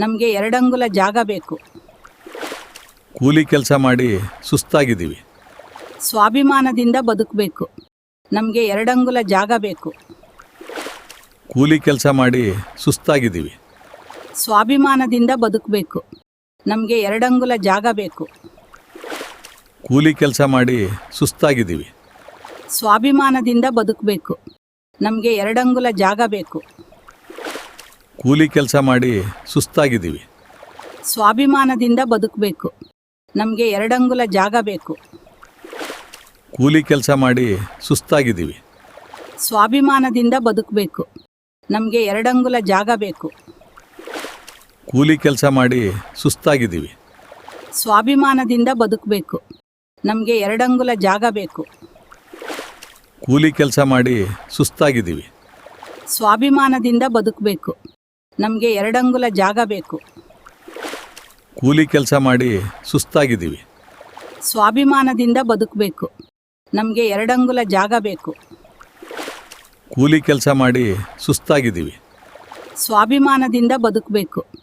ನಮಗೆ 2 ಅಂಗುಲ ಜಾಗ ಬೇಕು. ಕೂಲಿ ಕೆಲಸ ಮಾಡಿ ಸುಸ್ತಾಗಿದ್ದೀವಿ. ಸ್ವಾಭಿಮಾನದಿಂದ ಬದುಕಬೇಕು. ನಮಗೆ 2 ಅಂಗುಲ ಜಾಗ ಬೇಕು. ಕೂಲಿ ಕೆಲಸ ಮಾಡಿ ಸುಸ್ತಾಗಿದ್ದೀವಿ. ಸ್ವಾಭಿಮಾನದಿಂದ ಬದುಕಬೇಕು. ನಮಗೆ 2 ಅಂಗುಲ ಜಾಗ ಬೇಕು. ಕೂಲಿ ಕೆಲಸ ಮಾಡಿ ಸುಸ್ತಾಗಿದ್ದೀವಿ. ಸ್ವಾಭಿಮಾನದಿಂದ ಬದುಕಬೇಕು. ನಮಗೆ 2 ಅಂಗುಲ ಜಾಗ ಬೇಕು. ಕೂಲಿ ಕೆಲಸ ಮಾಡಿ ಸುಸ್ತಾಗಿದ್ದೀವಿ. ಸ್ವಾಭಿಮಾನದಿಂದ ಬದುಕಬೇಕು. ನಮಗೆ 2 ಅಂಗುಲ ಜಾಗ ಬೇಕು. ಕೂಲಿ ಕೆಲಸ ಮಾಡಿ ಸುಸ್ತಾಗಿದ್ದೀವಿ. ಸ್ವಾಭಿಮಾನದಿಂದ ಬದುಕಬೇಕು. ನಮಗೆ 2 ಅಂಗುಲ ಜಾಗ ಬೇಕು. ಕೂಲಿ ಕೆಲಸ ಮಾಡಿ ಸುಸ್ತಾಗಿದ್ದೀವಿ. ಸ್ವಾಭಿಮಾನದಿಂದ ಬದುಕಬೇಕು. ನಮಗೆ 2 ಅಂಗುಲ ಜಾಗ ಬೇಕು. ಕೂಲಿ ಕೆಲಸ ಮಾಡಿ ಸುಸ್ತಾಗಿದ್ದೀವಿ. ಸ್ವಾಭಿಮಾನದಿಂದ ಬದುಕಬೇಕು. ನಮಗೆ 2 ಅಂಗುಲ ಜಾಗ ಬೇಕು. ಕೂಲಿ ಕೆಲಸ ಮಾಡಿ ಸುಸ್ತಾಗಿದ್ದೀವಿ. ಸ್ವಾಭಿಮಾನದಿಂದ ಬದುಕಬೇಕು. ನಮಗೆ 2 ಅಂಗುಲ ಜಾಗ ಬೇಕು. ಕೂಲಿ ಕೆಲಸ ಮಾಡಿ ಸುಸ್ತಾಗಿದ್ದೀವಿ. ಸ್ವಾಭಿಮಾನದಿಂದ ಬದುಕಬೇಕು.